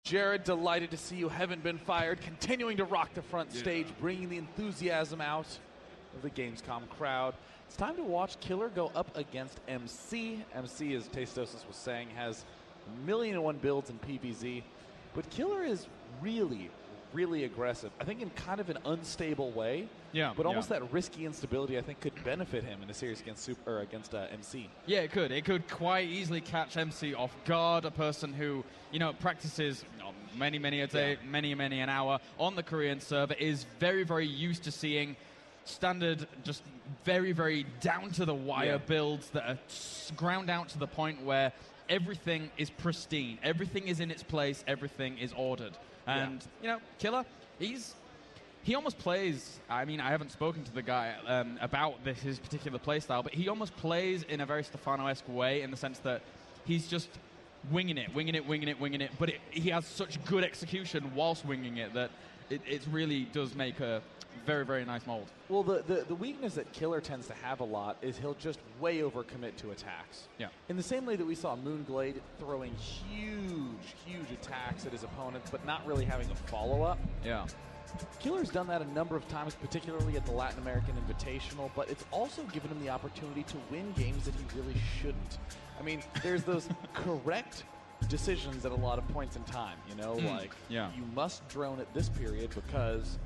Jared, delighted to see you. Haven't been fired. Continuing to rock the front stage, bringing the enthusiasm out of the Gamescom crowd. It's time to watch KiLLeR go up against MC. MC, as Tastosis was saying, has 1,000,001 builds in PvZ. But KiLLeR is really, really aggressive. I think in kind of an unstable way. Yeah. But almost that risky instability, I think, could benefit him in a series against MC. Yeah, it could. It could quite easily catch MC off guard. A person who, you know, practices many a day, many an hour on the Korean server, is very, very used to seeing standard, just very down to the wire builds that are ground out to the point where everything is pristine, everything is in its place, everything is ordered. And you know, KiLLeR, he almost plays, I mean, I haven't spoken to the guy about his particular playstyle, but he almost plays in a very Stefano-esque way, in the sense that he's just winging it, but he has such good execution whilst winging it that it really does make a very, very nice mold. Well, the weakness that KiLLeR tends to have a lot is he'll just way overcommit to attacks. Yeah. In the same way that we saw Moonglade throwing huge attacks at his opponents, but not really having a follow-up. Yeah. KiLLeR's done that a number of times, particularly at the Latin American Invitational, but it's also given him the opportunity to win games that he really shouldn't. I mean, there's those correct decisions at a lot of points in time, you know, like you must drone at this period because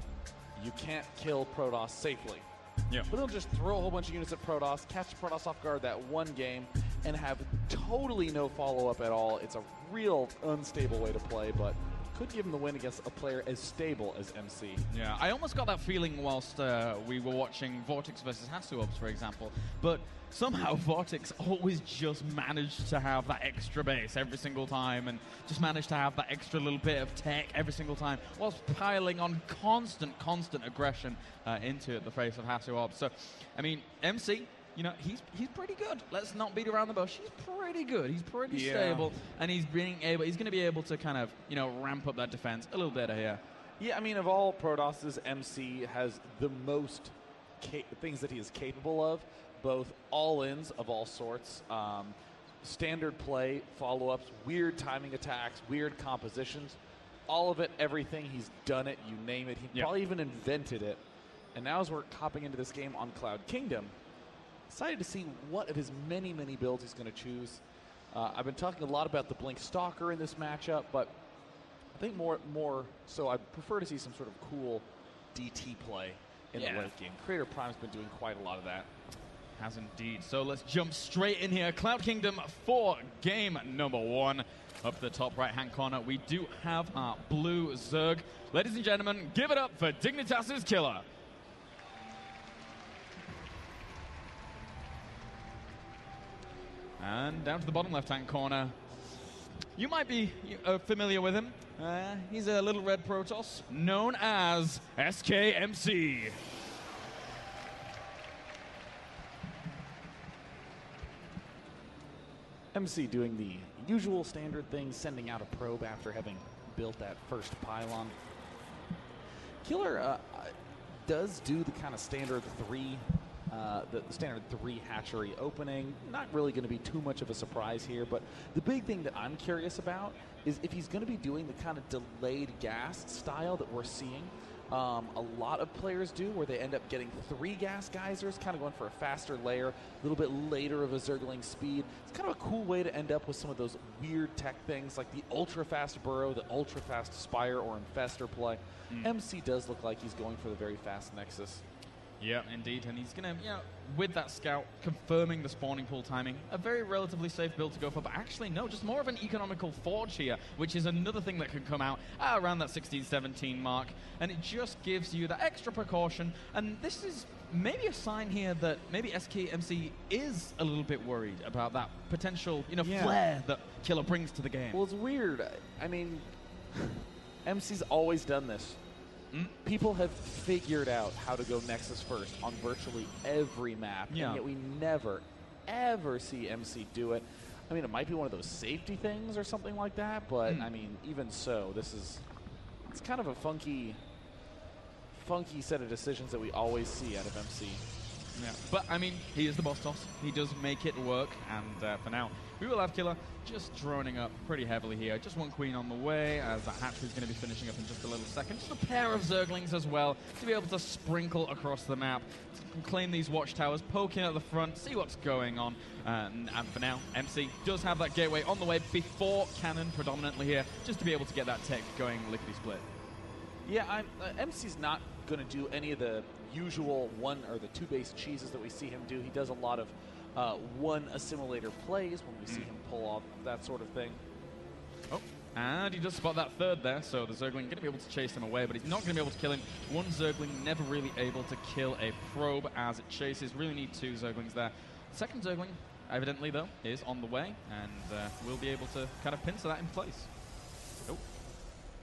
you can't kill Protoss safely. Yeah. But he'll just throw a whole bunch of units at Protoss, catch Protoss off guard that one game, and have totally no follow-up at all. It's a real unstable way to play, but could give him the win against a player as stable as MC. Yeah, I almost got that feeling whilst we were watching Vortex versus Hasuobs, for example. But somehow Vortex always just managed to have that extra base every single time, and just managed to have that extra little bit of tech every single time, whilst piling on constant aggression into the face of Hasuobs. So, I mean, MC, you know, he's pretty good. Let's not beat around the bush. He's pretty good. He's pretty stable, and he's going to be able to kind of, you know, ramp up that defense a little better here. Yeah, I mean, of all Protosses, MC has the most things that he is capable of, both all-ins of all sorts, standard play, follow-ups, weird timing attacks, weird compositions, all of it, everything. He's done it. You name it. He probably even invented it. And now as we're hopping into this game on Cloud Kingdom, excited to see what of his many builds he's going to choose. I've been talking a lot about the Blink Stalker in this matchup, but I think more so I prefer to see some sort of cool DT play in the late game. Creator Prime's been doing quite a lot of that. Has indeed. So let's jump straight in here. Cloud Kingdom for game number 1. Up the top right-hand corner, we do have our blue Zerg. Ladies and gentlemen, give it up for Dignitas' KiLLeR. And down to the bottom left-hand corner, you might be familiar with him. He's a little red Protoss known as SKMC. MC doing the usual standard thing, sending out a probe after having built that first pylon. KiLLeR does do the kind of standard 3 the standard 3 hatchery opening. Not really going to be too much of a surprise here, but the big thing that I'm curious about is if he's going to be doing the kind of delayed gas style that we're seeing a lot of players do, where they end up getting 3 gas geysers, kind of going for a faster layer, a little bit later of a Zergling speed. It's kind of a cool way to end up with some of those weird tech things like the ultra-fast Burrow, the ultra-fast Spire or Infestor play. MC does look like he's going for the very fast Nexus. Yeah, indeed, and he's going to, you know, with that scout, confirming the spawning pool timing, a very relatively safe build to go for, but actually, no, just more of an economical forge here, which is another thing that can come out around that 16-17 mark, and it just gives you that extra precaution, and this is maybe a sign here that maybe SKMC is a little bit worried about that potential, you know, flair that KiLLeR brings to the game. Well, it's weird. I mean, MC's always done this. People have figured out how to go Nexus first on virtually every map, and yet we never, ever see MC do it. I mean, it might be one of those safety things or something like that, but I mean, even so, it's kind of a funky set of decisions that we always see out of MC. Yeah, but I mean, he is the boss toss. He does make it work, and for now, we will have KiLLeR just droning up pretty heavily here. Just one queen on the way, as that hatchery is going to be finishing up in just a little second. Just a pair of Zerglings as well, to be able to sprinkle across the map, to claim these watchtowers, poking at the front, see what's going on. And for now, MC does have that gateway on the way before cannon predominantly here, just to be able to get that tech going lickety-split. Yeah, MC's not going to do any of the usual one or the two-base cheeses that we see him do. He does a lot of one assimilator plays when we see him pull off that sort of thing. Oh, and he does spot that third there, so the Zergling going to be able to chase him away, but he's not going to be able to kill him. One Zergling never really able to kill a probe as it chases. Really need two Zerglings there. Second Zergling, evidently though, is on the way, and we'll be able to kind of pincer that in place. Oh,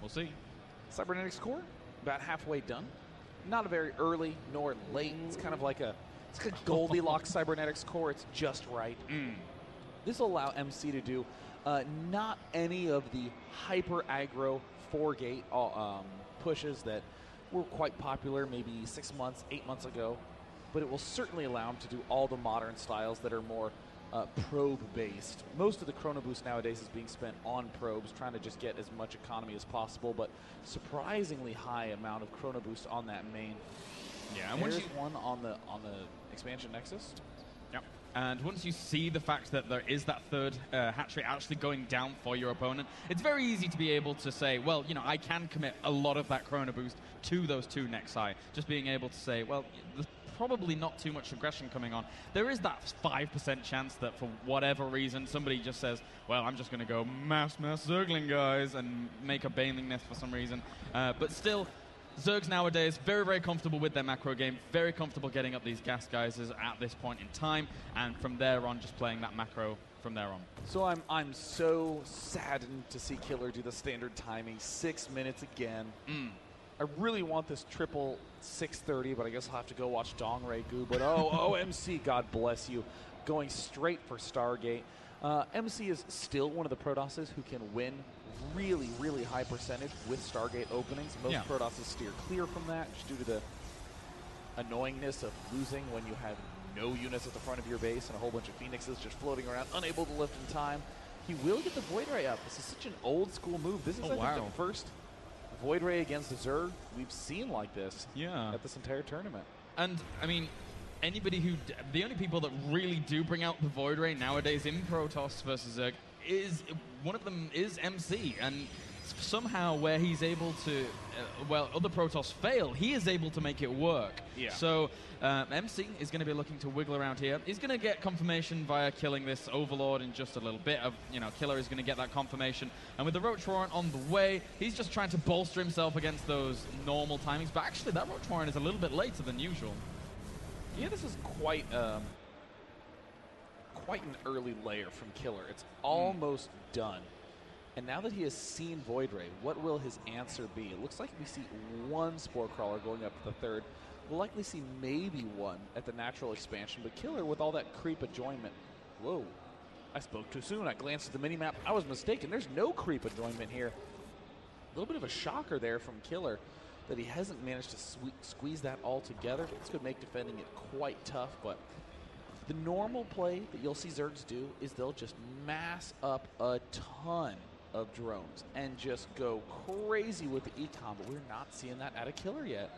we'll see. Cybernetics core, about halfway done. Not a very early nor late. It's kind of like a Goldilocks cybernetics core. It's just right. This will allow MC to do not any of the hyper aggro 4-gate pushes that were quite popular maybe 6 months, 8 months ago, but it will certainly allow him to do all the modern styles that are more probe-based. Most of the Chrono Boost nowadays is being spent on probes, trying to just get as much economy as possible, but surprisingly high amount of Chrono Boost on that main. Yeah, and there's one on the expansion Nexus. Yep. And once you see the fact that there is that third hatchery actually going down for your opponent, it's very easy to be able to say, well, you know, I can commit a lot of that Chrono Boost to those two Nexi. Just being able to say, well, there's probably not too much aggression coming on. There is that 5% chance that for whatever reason, somebody just says, well, I'm just going to go mass Zergling, guys, and make a Baneling Nest for some reason. But still, Zergs nowadays, very, very comfortable with their macro game, very comfortable getting up these gas geysers at this point in time, and from there on, just playing that macro from there on. So I'm so saddened to see KiLLeR do the standard timing, 6 minutes again. I really want this triple 630, but I guess I'll have to go watch Dongray Gu. But MC, God bless you, going straight for Stargate. MC is still one of the Protosses who can win really, really high percentage with Stargate openings. Most Protosses steer clear from that just due to the annoyingness of losing when you have no units at the front of your base and a whole bunch of Phoenixes just floating around, unable to lift in time. He will get the Void Ray up. This is such an old school move. This is, I think, the first Void Ray against the Zerg we've seen like this at this entire tournament. And, I mean, anybody who... The only people that really do bring out the Void Ray nowadays in Protoss versus Zerg is... One of them is MC, and somehow where he's able to... well, other Protoss fail, he is able to make it work. So, MC is going to be looking to wiggle around here. He's going to get confirmation via killing this Overlord in just a little bit. KiLLeR is going to get that confirmation. And with the Roach Warren on the way, he's just trying to bolster himself against those normal timings. But actually, that Roach Warren is a little bit later than usual. Yeah, this is quite an early layer from KiLLeR. It's almost done. And now that he has seen Void Ray, what will his answer be? It looks like we see one Spore Crawler going up to the third. We'll likely see maybe one at the natural expansion, but KiLLeR with all that creep adjoinment. Whoa, I spoke too soon. I glanced at the minimap. I was mistaken. There's no creep adjoinment here. A little bit of a shocker there from KiLLeR that he hasn't managed to squeeze that all together. This could make defending it quite tough, but the normal play that you'll see Zergs do is they'll just mass up a ton of drones and just go crazy with the econ, but we're not seeing that out of KiLLeR yet.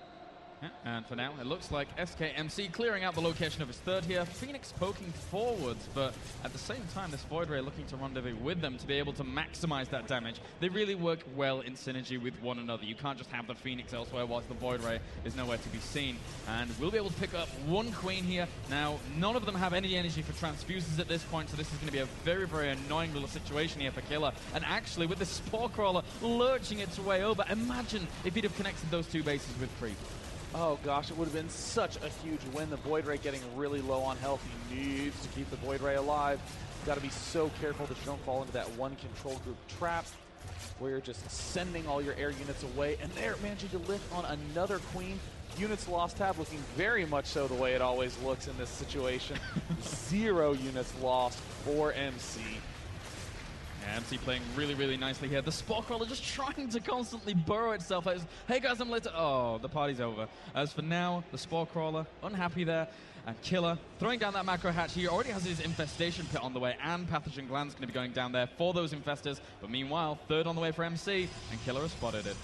Yeah, and for now, it looks like SKMC clearing out the location of his third here. Phoenix poking forwards, but at the same time, this Void Ray looking to rendezvous with them to be able to maximize that damage. They really work well in synergy with one another. You can't just have the Phoenix elsewhere whilst the Void Ray is nowhere to be seen. And we'll be able to pick up one Queen here. Now, none of them have any energy for transfuses at this point, so this is going to be a very, very annoying little situation here for KiLLeR. And actually, with the Spore Crawler lurching its way over, imagine if he'd have connected those two bases with creep. Oh gosh, it would have been such a huge win. The Void Ray getting really low on health. He needs to keep the Void Ray alive. You've got to be so careful that you don't fall into that one control group trap where you're just sending all your air units away. And they're managing to lift on another Queen. Units lost tab looking very much so the way it always looks in this situation. 0 units lost for MC. Yeah, MC playing really, really nicely here. The Spore Crawler just trying to constantly burrow itself. Hey guys, I'm late. Oh, the party's over. As for now, the Spore Crawler, unhappy there. And KiLLeR throwing down that macro hatch. He already has his infestation pit on the way, and Pathogen Gland's going to be going down there for those infestors. But meanwhile, third on the way for MC, and KiLLeR has spotted it.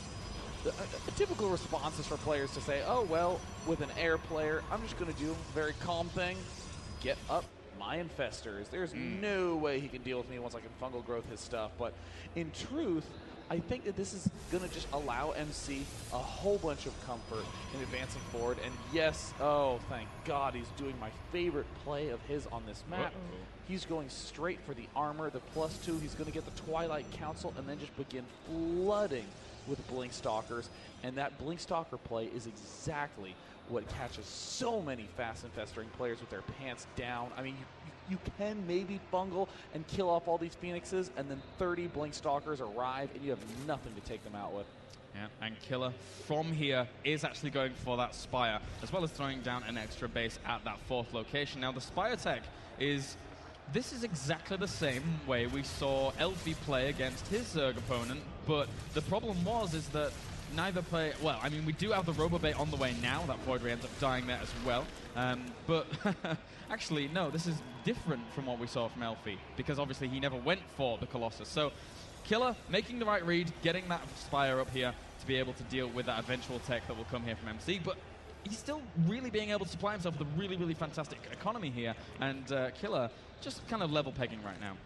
A typical response is for players to say, oh, well, with an air player, I'm just going to do a very calm thing, get up my infestors. There's no way he can deal with me once I can fungal growth his stuff. But in truth, I think that this is going to just allow MC a whole bunch of comfort in advancing forward. And yes, oh, thank God, he's doing my favorite play of his on this map. He's going straight for the armor, the +2. He's going to get the Twilight Council and then just begin flooding with Blink Stalkers. And that Blink Stalker play is exactly what catches so many fast infestering players with their pants down. I mean, you can maybe fungal and kill off all these Phoenixes, and then 30 Blink Stalkers arrive, and you have nothing to take them out with. Yeah, and KiLLeR from here is actually going for that Spire, as well as throwing down an extra base at that 4th location. Now, the Spire tech is... This is exactly the same way we saw Elfie play against his Zerg opponent, but the problem is that neither play... Well, I mean, we do have the Robobait on the way now. That Void Ray ends up dying there as well. But actually, no, this is different from what we saw from Elfie, because obviously he never went for the Colossus. So KiLLeR making the right read, getting that Spire up here to be able to deal with that eventual tech that will come here from MC. But he's still really being able to supply himself with a really, really fantastic economy here. And KiLLeR just kind of level pegging right now.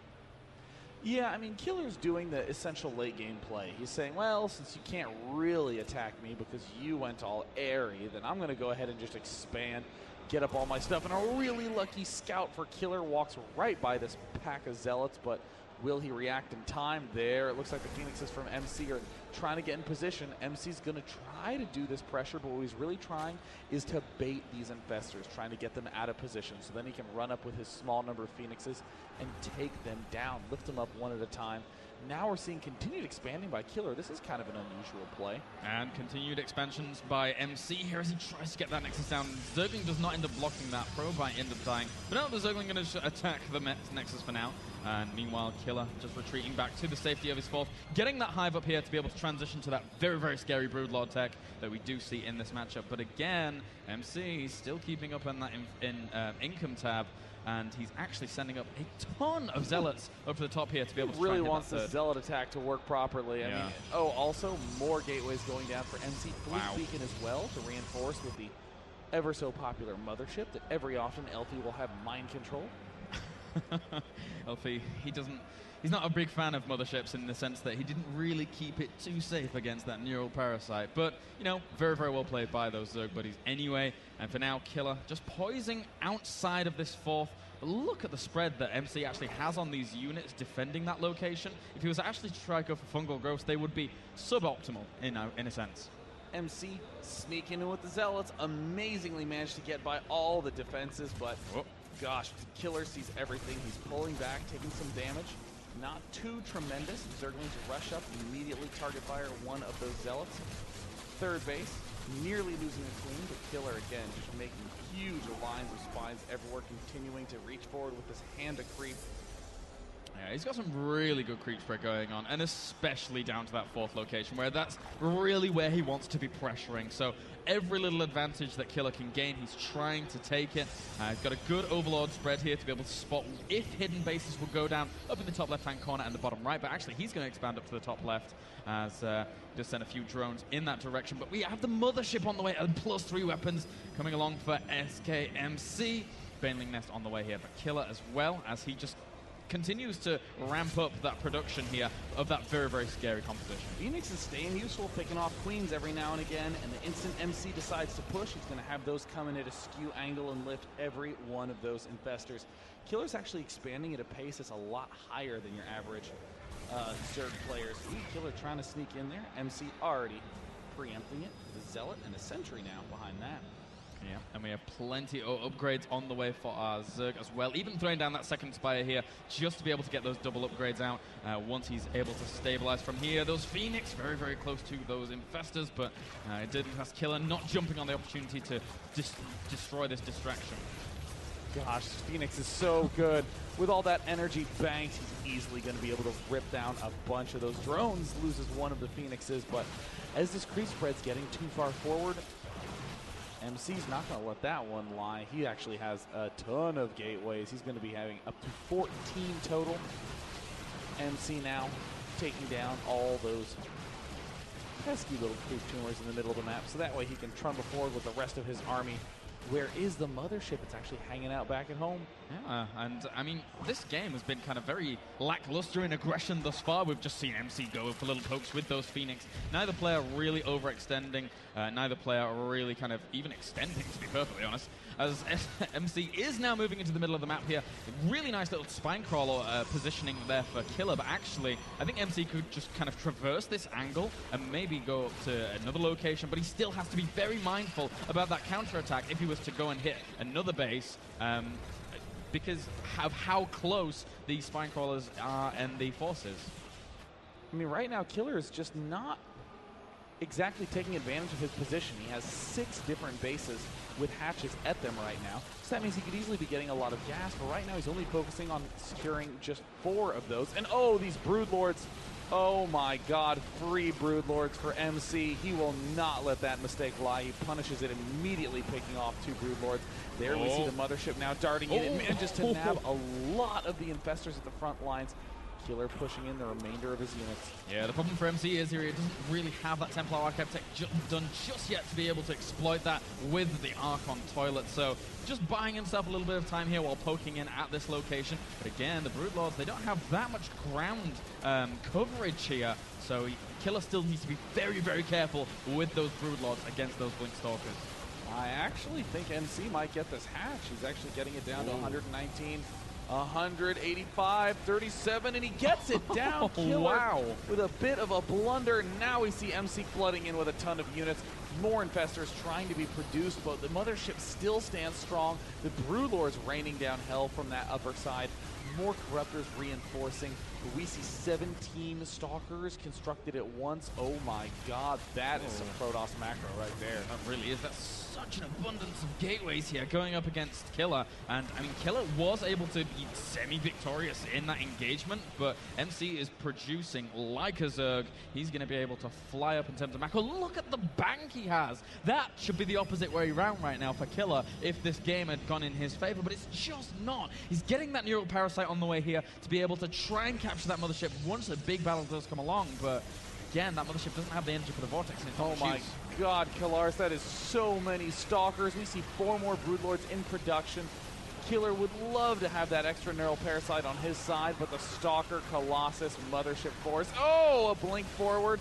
Yeah, I mean, KiLLeR's doing the essential late game play. He's saying, well, since you can't really attack me because you went all airy, then I'm going to go ahead and just expand, get up all my stuff. And a really lucky scout for KiLLeR walks right by this pack of Zealots, but will he react in time? There, it looks like the Phoenixes from MC are trying to get in position. MC's going to try to do this pressure, but what he's really trying is to bait these infestors, trying to get them out of position, so then he can run up with his small number of Phoenixes and take them down, lift them up one at a time. Now we're seeing continued expanding by KiLLeR. This is kind of an unusual play. And continued expansions by MC here as he tries to get that Nexus down. Zergling does not end up blocking that. Probite end up dying. But now the Zergling going to attack the Nexus for now. And meanwhile, KiLLeR just retreating back to the safety of his 4th. Getting that Hive up here to be able to transition to that very, very scary Broodlord tech that we do see in this matchup. But again, MC still keeping up on that income tab. And he's actually sending up a ton of Zealots up to the top here to be able to really wants the Zealot attack to work properly. I mean, oh, also more gateways going down for MC. Fleet Beacon as well to reinforce with the ever so popular Mothership that every often Elfie will have mind control. Elfie, he's not a big fan of Motherships in the sense that he didn't really keep it too safe against that neural parasite. But, you know, very, very well played by those Zerg buddies anyway. And for now, KiLLeR just poising outside of this 4th. But look at the spread that MC actually has on these units defending that location. If he was actually to try to go for fungal growth, they would be suboptimal in a sense. MC sneaking in with the Zealots, amazingly managed to get by all the defenses, but gosh, KiLLeR sees everything. He's pulling back, taking some damage. Not too tremendous. Zerglings rush up, immediately target fire one of those Zealots. Third base, nearly losing a queen, but KiLLeR again just making huge lines of spines everywhere, continuing to reach forward with this hand of creep. Yeah, he's got some really good creep spread going on, and especially down to that 4th location, where that's really where he wants to be pressuring. So every little advantage that KiLLeR can gain, he's trying to take it. He's got a good Overlord spread here to be able to spot if hidden bases will go down up in the top left-hand corner and the bottom right, but actually he's going to expand up to the top left as just send a few drones in that direction. But we have the Mothership on the way, and +3 weapons coming along for SKMC. Baneling Nest on the way here, but KiLLeR as well, as he just continues to ramp up that production here of that very, very scary composition. Phoenix is staying useful, picking off queens every now and again, and the instant MC decides to push, he's going to have those come in at a skew angle and lift every one of those infestors. KiLLeR's actually expanding at a pace that's a lot higher than your average Zerg players. KiLLeR trying to sneak in there. MC already preempting it. The Zealot and a Sentry now behind that. Yeah, and we have plenty of upgrades on the way for our Zerg as well. Even throwing down that second Spire here just to be able to get those double upgrades out once he's able to stabilize from here. Those Phoenix very, very close to those Infestors, but it didn't pass KiLLeR, not jumping on the opportunity to destroy this distraction. gosh, Phoenix is so good. With all that energy banked, he's easily going to be able to rip down a bunch of those drones. Loses one of the Phoenixes, but as this creep spread's getting too far forward, MC's not going to let that one lie. He actually has a ton of gateways. He's going to be having up to 14 total. MC now taking down all those pesky little creep tumors in the middle of the map, so that way he can trundle forward with the rest of his army. Where is the mothership? It's actually hanging out back at home. Yeah, and I mean, this game has been kind of very lackluster in aggression thus far. We've just seen MC go for little pokes with those Phoenix. Neither player really overextending, neither player really kind of even extending, to be perfectly honest, as MC is now moving into the middle of the map here. Really nice little spine crawler positioning there for KiLLeR, but actually, I think MC could just kind of traverse this angle and maybe go up to another location, but he still has to be very mindful about that counterattack if he was to go and hit another base, because of how close the spine crawlers are and the forces. I mean, right now, KiLLeR is just not exactly taking advantage of his position. He has 6 different bases with hatches at them right now, so that means he could easily be getting a lot of gas, but right now he's only focusing on securing just 4 of those. And oh, these Broodlords. Oh my god, 3 Broodlords for MC. He will not let that mistake lie. He punishes it immediately, picking off 2 Broodlords. There we see the mothership now darting in. It manages to nab a lot of the infestors at the front lines. KiLLeR pushing in the remainder of his units. Yeah, the problem for MC is here he doesn't really have that Templar Architect done just yet to be able to exploit that with the Archon Toilet. So just buying himself a little bit of time here while poking in at this location. But again, the Broodlords, they don't have that much ground coverage here. So KiLLeR still needs to be very, very careful with those Broodlords against those Blink Stalkers. I actually think MC might get this hatch. He's actually getting it down to 119. 185, 37, and he gets it down. KiLLeR Wow. With a bit of a blunder. Now we see MC flooding in with a ton of units. More infestors trying to be produced, but the mothership still stands strong. The Broodlords raining down hell from that upper side. More Corruptors reinforcing. We see 17 Stalkers constructed at once. Oh my god, that is some Protoss macro right there. That really is. That's such an abundance of gateways here going up against KiLLeR. And I mean, KiLLeR was able to be semi-victorious in that engagement, but MC is producing like a Zerg. He's going to be able to fly up in terms of macro. Look at the bank he has. That should be the opposite way around right now for KiLLeR if this game had gone in his favor, but it's just not. He's getting that neural parasite on the way here to be able to try and capture that mothership once a big battle does come along, but again, that mothership doesn't have the energy for the vortex. And oh my god, KiLLeR, that is so many Stalkers. We see 4 more Broodlords in production. KiLLeR would love to have that extra neural parasite on his side, but the Stalker Colossus mothership force. Oh, a blink forward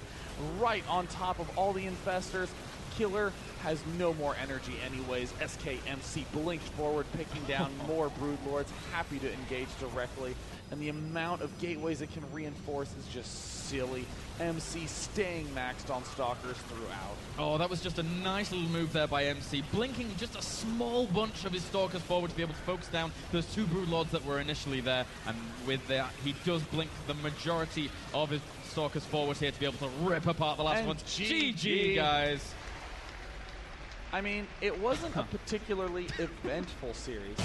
right on top of all the infestors. KiLLeR has no more energy anyways. SKMC blinked forward, picking down more Broodlords, happy to engage directly. And the amount of gateways it can reinforce is just silly. MC staying maxed on Stalkers throughout. Oh, that was just a nice little move there by MC, blinking just a small bunch of his Stalkers forward to be able to focus down those 2 Broodlords that were initially there. And with that, he does blink the majority of his Stalkers forward here to be able to rip apart the last ones. GG, guys. I mean, it wasn't a particularly eventful series.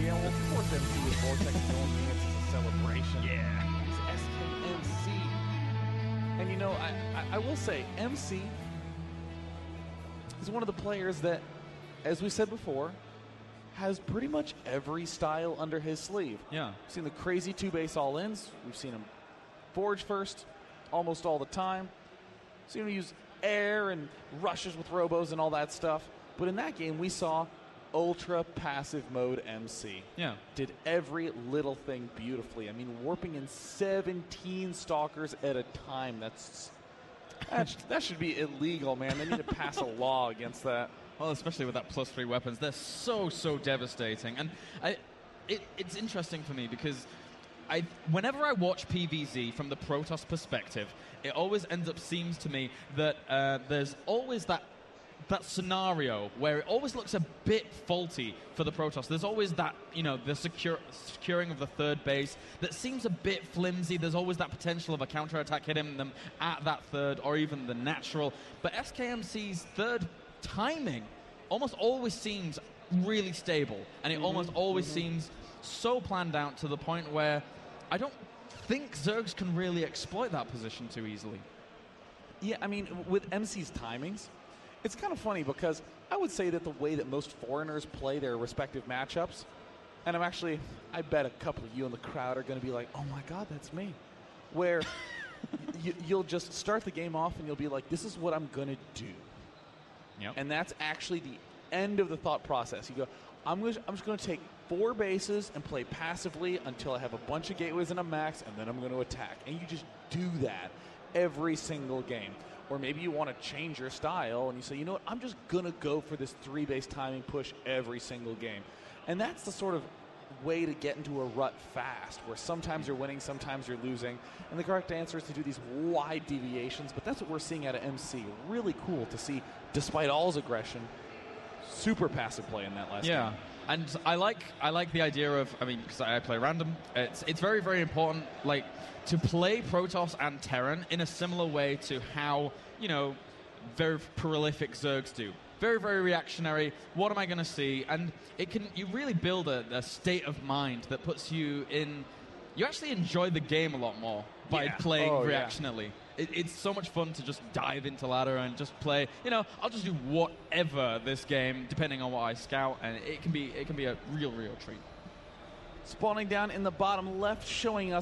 Yeah, well, of course MC with Vortex Dome units is a celebration. Yeah. It's SKMC. And you know, I will say, MC is one of the players that, as we said before, has pretty much every style under his sleeve. Yeah. We've seen the crazy 2-base all-ins. We've seen him forge first almost all the time. We've seen him use air and rushes with robos and all that stuff. But in that game, we saw ultra passive mode MC. Yeah. Did every little thing beautifully. I mean, warping in 17 Stalkers at a time. That should be illegal, man. They need to pass a law against that. Well, especially with that +3 weapons. They're so devastating. And it's interesting for me because whenever I watch PvZ from the Protoss perspective, it always ends up seems to me that there's always that scenario where it always looks a bit faulty for the Protoss. There's always that, you know, the securing of the 3rd base that seems a bit flimsy. There's always that potential of a counterattack hitting them at that 3rd or even the natural. But SKMC's 3rd timing almost always seems really stable, and it almost always seems so planned out to the point where I don't think Zergs can really exploit that position too easily. Yeah, I mean, with MC's timings, it's kind of funny because I would say that the way that most foreigners play their respective matchups, and I bet a couple of you in the crowd are going to be like, oh my God, that's me. Where you'll just start the game off and you'll be like, this is what I'm going to do. Yep. And that's actually the end of the thought process. You go, I'm just going to take 4 bases and play passively until I have a bunch of gateways and a max, and then I'm going to attack. And you just do that every single game. Or maybe you want to change your style and you say, you know what, I'm just going to go for this 3-base timing push every single game. And that's the sort of way to get into a rut fast, where sometimes you're winning, sometimes you're losing. And the correct answer is to do these wide deviations, but that's what we're seeing out of MC. Really cool to see, despite all his aggression, super passive play in that last game. And I like the idea of, I mean, because I play random, it's very, very important, like, to play Protoss and Terran in a similar way to how, you know, very prolific Zergs do. Very, very reactionary. What am I going to see? And you really build a state of mind that puts you in, you actually enjoy the game a lot more by playing reactionarily. It's so much fun to just dive into ladder and just play. You know, I'll just do whatever this game, depending on what I scout, and it can be a real, real treat. Spawning down in the bottom left, showing us